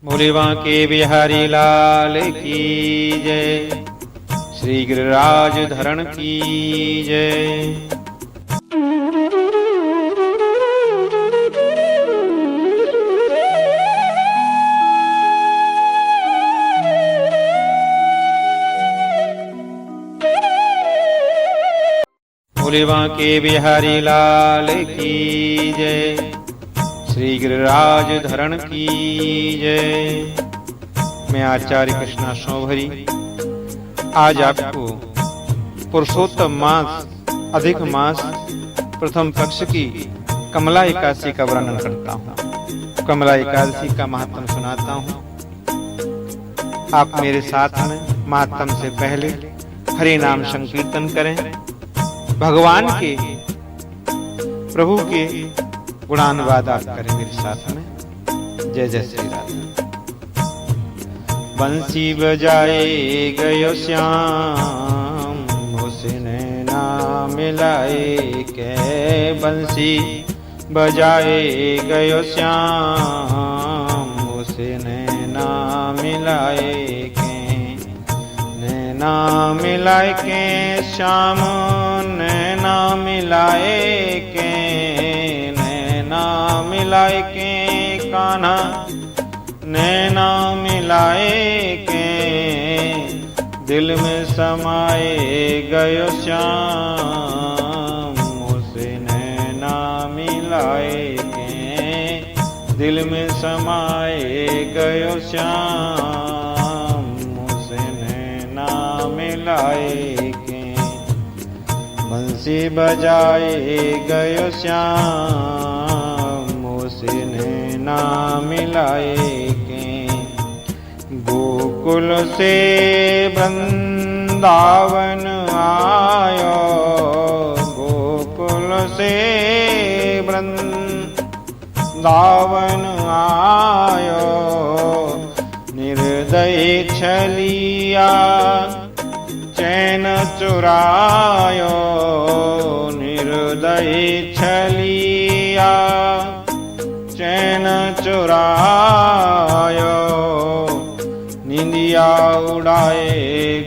बोले बांके बिहारी लाल की जय, श्री गिरिराज धरण की जय। बोले बांके बिहारी लाल की जय, श्री गिरिराज धरण की जय। मैं आचार्य कृष्णा शोभरी आज आपको पुरुषोत्तम मास अधिक मास प्रथम पक्ष की कमला एकादशी का वर्णन करता हूँ। कमला एकादशी का महात्म सुनाता हूँ। आप मेरे साथ में महात्म से पहले हरि नाम संकीर्तन करें। भगवान के प्रभु के गुणानुवाद आप करें मेरे साथ में। जय जय श्री राधे। बंसी बजाए गयो श्याम, हुस्न ना मिलाए के। बंसी बजाए गयो श्याम, हुस्न ना मिलाए के। नैना मिलाए के श्याम, नैना मिलाए के। नैना मिलाए के कान्हा, नैना मिलाए के। दिल में समाए गयो श्याम, उसे नैना मिलाए के। दिल में समाए गयो श्याम, उसे नैना मिलाए के। बंसी बजाए गयो श्याम, उसे नैना मिलाए के। गोकुल से वृंदावन आयो, गोकुल से वृंदावन आयो। निर्दयी छलिया चैन चुरायो, निर्दयी छलिया चैन चुरायो। निंदिया उड़ाए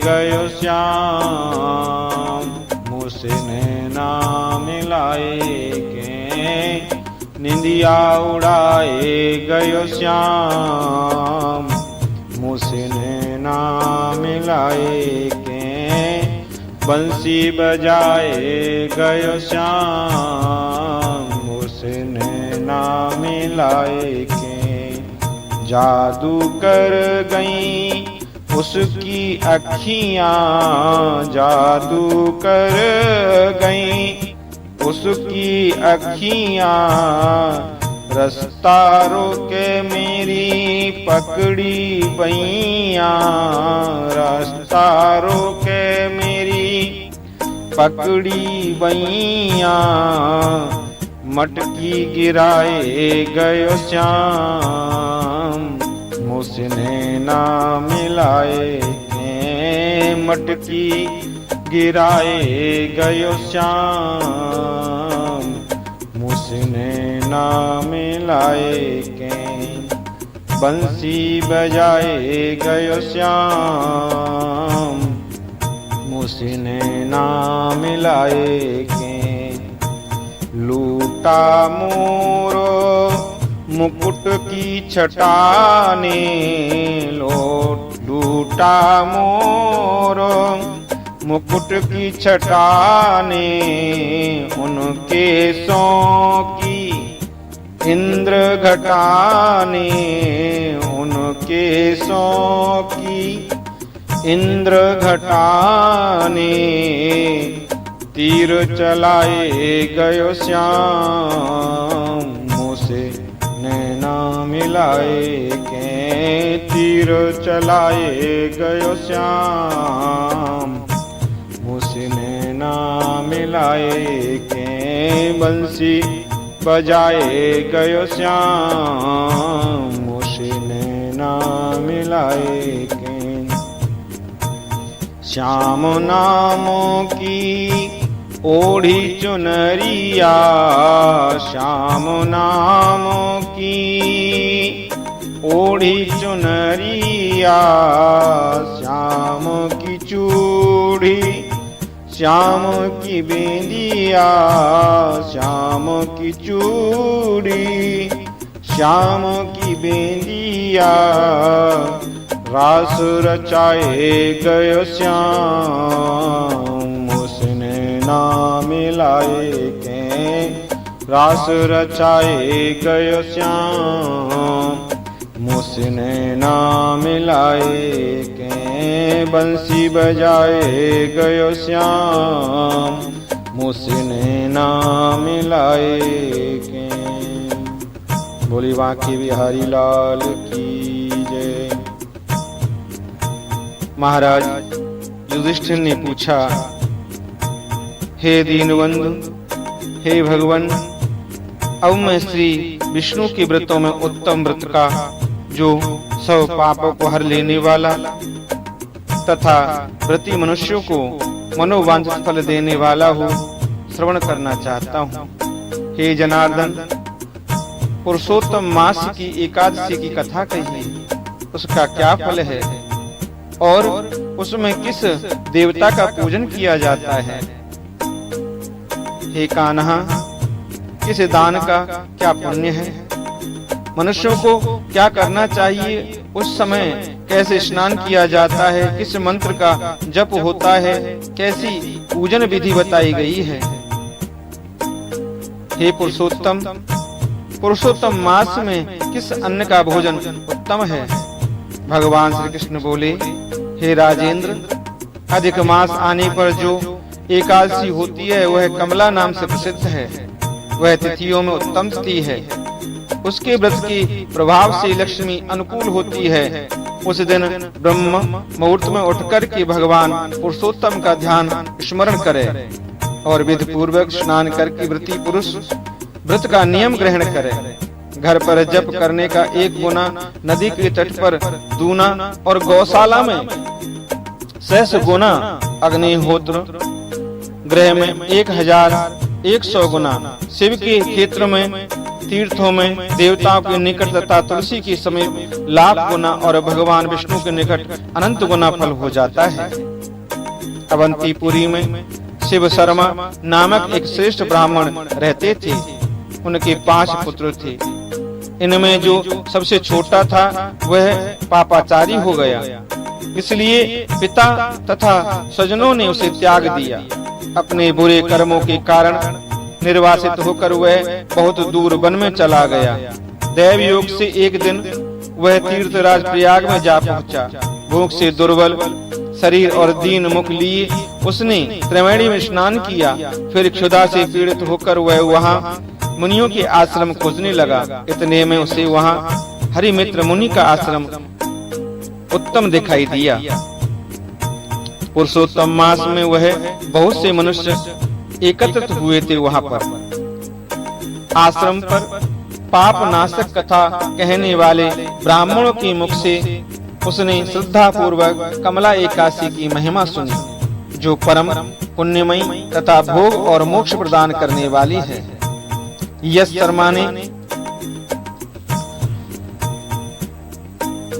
गयो श्याम, मुझसे नैना मिलाए के। निंदिया उड़ाए गयो श्याम, मुझसे नैना मिलाए के। बंसी बजाए गयो श्याम, मुझसे नैना मिलाए के। जादू कर गई उसकी अखियां, जादू कर गई उसकी अखियां। रास्ता रोके मेरी पकड़ी बइया, रास्ता रोके मेरी पकड़ी बइया। मटकी गिराए गयो श्याम, मुझसे नैना मिलाए के। मटकी गिराए गयो श्याम, मुझसे नैना मिलाए के। बंसी बजाए गयो श्याम, मुझसे नैना मिलाए के। लूटा मोरो मुकुट की छटाने, लूटा मोरो मुकुट की छटाने। उनके सौ की इंद्र घटाने, उनके सौ की इंद्र घटाने। तीर चलाए गयो श्याम, मुझसे नैना मिलाए के। तीर चलाए गयो श्याम, मुझसे नैना मिलाए के। बंसी बजाए गयो श्याम, मुझसे नैना मिलाए के। श्याम नामों की ओढ़ी चुनरिया, श्याम नाम की ओढ़ी चुनरिया श्याम की चूड़ी, श्याम की बिंदिया श्याम की चूड़ी, श्याम की बिंदिया रास रचाए गयो श्याम, उसने नाम मिलाए के रास रचाए गयो श्याम, उसने नाम मिलाए के बंसी बजाए गयो श्याम, उसने नाम मिलाए के। बोली बांके बिहारी लाल की जय। महाराज युधिष्ठिर ने पूछा, हे दीनबंधु, हे भगवान, अब मैं श्री विष्णु के व्रतों में उत्तम व्रत का, जो सब पापों को हर लेने वाला तथा व्रती मनुष्यों को मनोवांछित फल देने वाला हो, श्रवण करना चाहता हूँ। हे जनार्दन, पुरुषोत्तम मास की एकादशी की कथा कहिए, उसका क्या फल है और उसमें किस देवता का पूजन किया जाता है। हे कान्हा, किस दान का क्या पुण्य है, मनुष्यों को क्या करना चाहिए, उस समय कैसे स्नान किया जाता है, किस मंत्र का जप होता है, कैसी पूजन विधि बताई गई है। हे पुरुषोत्तम, पुरुषोत्तम मास में किस अन्न का भोजन उत्तम है। भगवान श्री कृष्ण बोले, हे राजेंद्र, अधिक मास आने पर जो एकादशी होती है वह कमला नाम से प्रसिद्ध है। वह तिथियों में उत्तम तिथि है। उसके व्रत के प्रभाव से लक्ष्मी अनुकूल होती है। उस दिन ब्रह्म मुहूर्त में उठकर के भगवान पुरुषोत्तम का ध्यान स्मरण करे और विधि पूर्वक स्नान करके व्रती पुरुष व्रत का नियम ग्रहण करे। घर पर जप करने का 1 गुना, नदी के तट पर दूना और गौशाला में 600 गुना, अग्निहोत्र गृह में 1100 गुना, शिव के क्षेत्र में, तीर्थों में, देवताओं के निकट तथा तुलसी के समीप लाख गुना और भगवान विष्णु के निकट अनंत गुना फल हो जाता है। अवंतीपुरी में शिव शर्मा नामक एक श्रेष्ठ ब्राह्मण रहते थे। उनके 5 पुत्र थे। इनमें जो सबसे छोटा था वह पापाचारी हो गया, इसलिए पिता तथा स्वजनों ने उसे त्याग दिया। अपने बुरे कर्मों के कारण निर्वासित होकर वह बहुत दूर वन में चला गया। दैव योग से एक दिन वह तीर्थराज प्रयाग में जा पहुंचा। भूख से दुर्बल शरीर और दीन मुख लिए उसने त्रिवेणी में स्नान किया। फिर क्षुधा से पीड़ित होकर वह वहां मुनियों के आश्रम खोजने लगा। इतने में उसे वहां हरिमित्र मुनि का आश्रम उत्तम दिखाई दिया। पुरुषोत्तम मास में वह बहुत से मनुष्य एकत्रित हुए थे। वहां पर आश्रम पर पाप नाशक कथा कहने वाले ब्राह्मणों के मुख से उसने श्रद्धा पूर्वक कमला एकादशी की महिमा सुनी, जो परम पुण्यमयी तथा भोग और मोक्ष प्रदान करने वाली है। यश शर्मा ने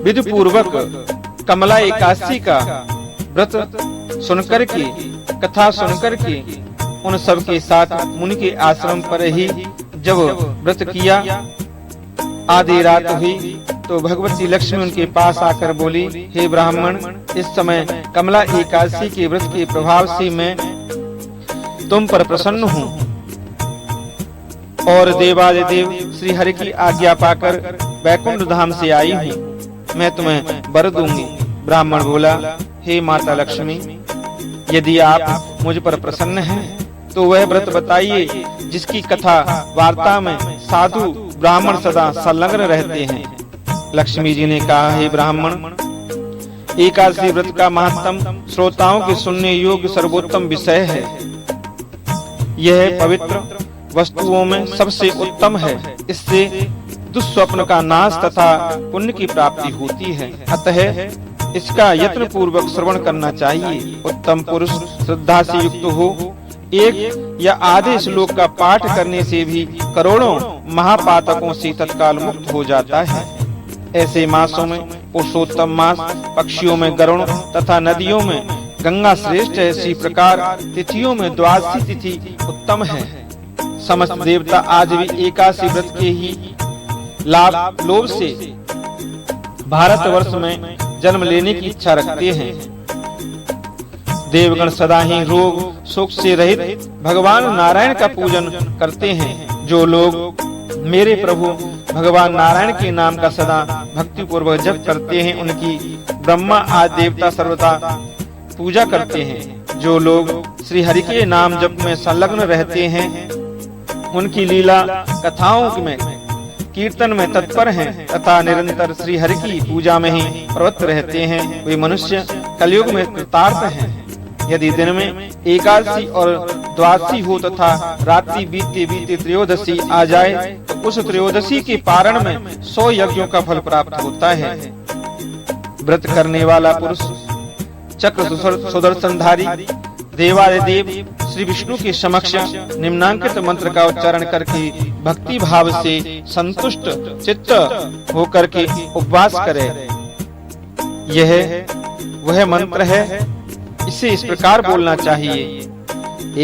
विधि पूर्वक कमला एकादशी का व्रत सुनकर के, कथा सुनकर के उन सब के साथ मुनि के आश्रम पर ही जब व्रत किया, आधी रात हुई तो भगवती लक्ष्मी उनके पास आकर बोली, हे ब्राह्मण, इस समय कमला एकादशी के व्रत के प्रभाव से मैं तुम पर प्रसन्न हूँ और देवादिदेव श्री हरि की आज्ञा पाकर वैकुंठ धाम से आई हूँ। मैं तुम्हें वर दूंगी। ब्राह्मण बोला, हे माता लक्ष्मी, यदि आप मुझ पर प्रसन्न हैं तो वह व्रत बताइए जिसकी कथा वार्ता में साधु ब्राह्मण सदा संलग्न रहते हैं। लक्ष्मी जी ने कहा, हे ब्राह्मण, एकादशी व्रत का महात्म श्रोताओं के सुनने योग्य सर्वोत्तम विषय है। यह पवित्र वस्तुओं में सबसे उत्तम है। इससे दुष्स्वप्न का नाश तथा पुण्य की प्राप्ति होती है। अतः इसका यत्न पूर्वक श्रवण करना चाहिए। उत्तम पुरुष श्रद्धा से युक्त हो, एक या आधे श्लोक का पाठ करने से भी करोड़ों महापातकों से तत्काल मुक्त हो जाता है। ऐसे मासों में पुरुषोत्तम मास, पक्षियों में गरुड़ तथा नदियों में गंगा श्रेष्ठ है। इसी प्रकार तिथियों में द्वादशी तिथि उत्तम है। समस्त देवता आज भी एकादशी व्रत के ही लोभ से भारतवर्ष में जन्म लेने की इच्छा रखते हैं। देवगण सदा ही रोग शोक से रहित भगवान नारायण का पूजन करते हैं। जो लोग मेरे प्रभु भगवान नारायण के नाम का सदा भक्ति पूर्वक जप करते हैं, उनकी ब्रह्मा आदि देवता सर्वदा पूजा करते हैं। जो लोग श्री हरि के नाम जप में संलग्न रहते हैं, उनकी लीला कथाओं में कीर्तन में तत्पर हैं तथा निरंतर श्री हरि की पूजा में ही प्रवृत्त रहते हैं, वे मनुष्य कलयुग में कृतार्थ हैं। यदि दिन में एकादशी और द्वादशी हो तथा रात्रि बीते बीते त्रयोदशी आ जाए, तो उस त्रयोदशी के पारण में 100 यज्ञों का फल प्राप्त होता है। व्रत करने वाला पुरुष चक्र सुदर्शनधारी देवादिदेव श्री विष्णु के समक्ष निम्नांकित मंत्र का उच्चारण करके भक्ति भाव से संतुष्ट चित्त होकर के उपवास करे। यह वह मंत्र है, इसे इस प्रकार बोलना चाहिए।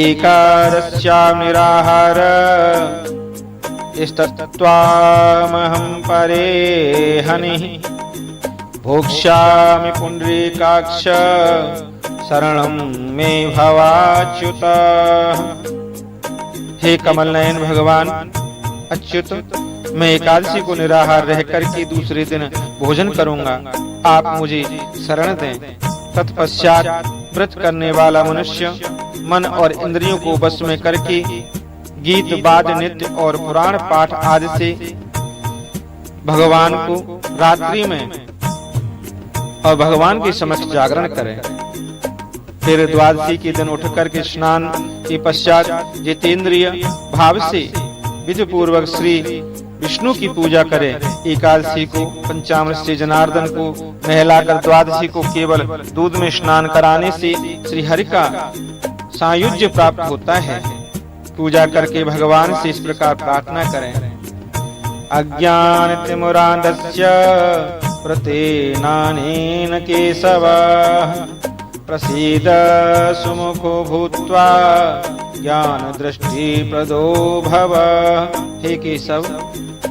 एकादश्याम निराहार इष्टत्वामहं परे हनिः भोक्ष्यामि पुंडरीकाक्ष शरणं मे भवाच्युत। हे कमल नयन भगवान अच्युत, मैं एकादशी को निराहार रह करके दूसरे दिन भोजन करूंगा, आप मुझे शरण दें। तत्पश्चात व्रत करने वाला मनुष्य मन और इंद्रियों को वश में करके गीत वाद्य नृत्य और पुराण पाठ आदि से भगवान को रात्रि में और भगवान के समक्ष जागरण करें। फिर द्वादशी के दिन उठ करके स्नान के पश्चात जितेंद्रिय भाव से विधि पूर्वक श्री विष्णु की पूजा करें। एकादशी को पंचामृत से जनार्दन को नहलाकर द्वादशी को केवल दूध में स्नान कराने से श्री हरि का सायुज्य प्राप्त होता है। पूजा करके भगवान से इस प्रकार प्रार्थना करें। अज्ञानतिमिरान्धस्य प्रतेनानेन केशव प्रसीद सुमुखो भूत्वा ज्ञान दृष्टि प्रदो भव। हे केशव,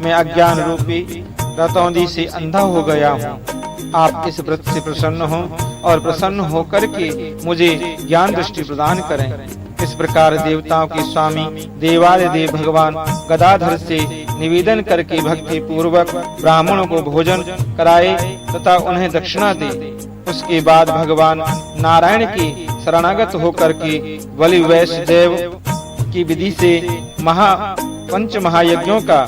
मैं अज्ञान रूपी रतौंधी से अंधा हो गया हूँ। आप इस व्रत से प्रसन्न हो और प्रसन्न होकर के मुझे ज्ञान दृष्टि प्रदान करें। इस प्रकार देवताओं के स्वामी देवादिदेव भगवान गदाधर से निवेदन करके भक्ति पूर्वक ब्राह्मणों को भोजन कराए तथा उन्हें दक्षिणा दे। उसके बाद भगवान नारायण के शरणागत होकर के बलि वैश्य देव की विधि से पंच महायज्ञों का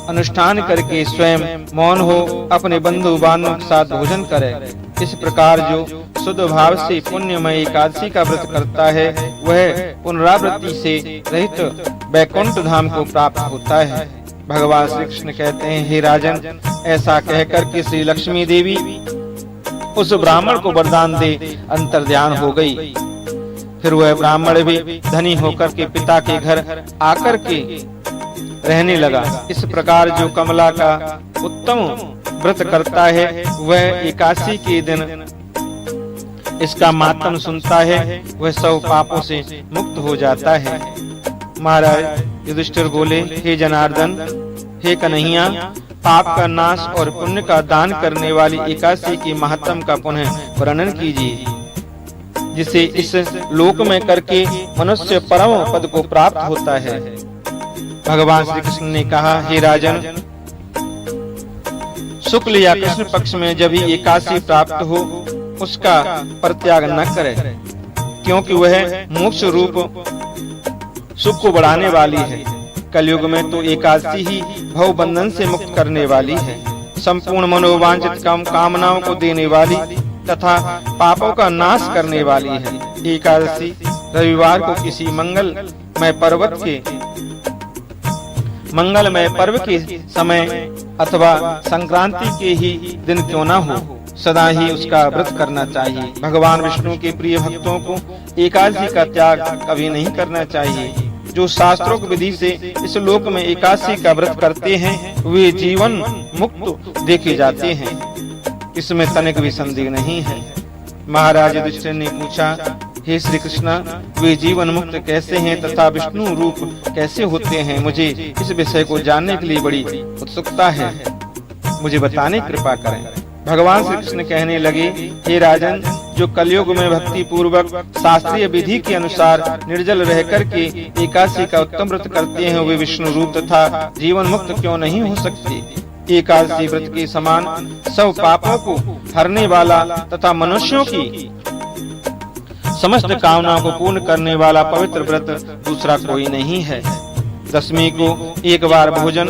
अनुष्ठान करके स्वयं मौन हो अपने बंधु बांधवों के साथ भोजन करे। इस प्रकार जो शुद्ध भाव से पुण्यमय एकादशी का व्रत करता है, वह पुनरावृत्ति से रहित वैकुंठ धाम को प्राप्त होता है। भगवान श्री कृष्ण कहते हैं, हे राजन, ऐसा कहकर के श्री लक्ष्मी देवी उस ब्राह्मण को वरदान दे अंतर्ध्यान हो गई। फिर वह ब्राह्मण भी धनी होकर के पिता के घर आकर के रहने लगा। इस प्रकार जो कमला का उत्तम व्रत करता है, वह एकादशी के दिन इसका मातम सुनता है, वह सब पापों से मुक्त हो जाता है। महाराज युधिष्ठिर बोले, हे जनार्दन, हे कन्हैया, पाप का नाश और पुण्य का दान करने वाली एकादशी के महात्म का पुनः वर्णन कीजिए, जिसे इस लोक में करके मनुष्य परम पद को प्राप्त होता है। भगवान श्री कृष्ण ने कहा, हे राजन, शुक्ल या कृष्ण पक्ष में जब ही एकादशी प्राप्त हो, उसका परित्याग न करे, क्योंकि वह मोक्ष रूप सुख को बढ़ाने वाली है। कलयुग में तो एकादशी ही भव बंधन से मुक्त करने वाली है, संपूर्ण मनोवांछित कामनाओं को देने वाली तथा पापों का नाश करने वाली है। एकादशी रविवार को किसी मंगलमय पर्व के समय अथवा संक्रांति के ही दिन क्यों न हो, सदा ही उसका व्रत करना चाहिए। भगवान विष्णु के प्रिय भक्तों को एकादशी का त्याग कभी नहीं करना चाहिए। जो शास्त्रोक्त विधि से इस लोक में एकादशी का व्रत करते हैं वे जीवन मुक्त देखे जाते हैं, इसमें तनिक भी संदेह नहीं है। महाराज युधिष्ठिर ने पूछा, हे श्री कृष्ण, वे जीवन मुक्त कैसे हैं तथा विष्णु रूप कैसे होते हैं? मुझे इस विषय को जानने के लिए बड़ी उत्सुकता है, मुझे बताने की कृपा करें। भगवान श्री कृष्ण कहने लगे, हे राजन, जो कलयुग में भक्ति पूर्वक शास्त्रीय विधि के अनुसार निर्जल रह करके एकादशी का उत्तम व्रत करते हैं वे विष्णु रूप तथा जीवन मुक्त क्यों नहीं हो सकते? एकादशी व्रत के समान सब पापों को हरने वाला तथा मनुष्यों की समस्त कामनाओं को पूर्ण करने वाला पवित्र व्रत दूसरा कोई नहीं है। दशमी को एक बार भोजन,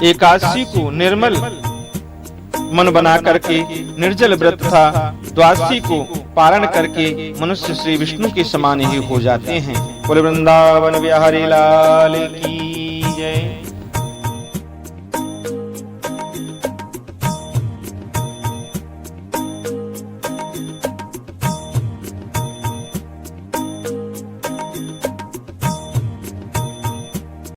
एकादशी को निर्मल मन बना करके निर्जल व्रत था, द्वादशी को पारण करके मनुष्य श्री विष्णु के समान ही हो जाते हैं। बोले वृंदावन बिहारी लाल की जय।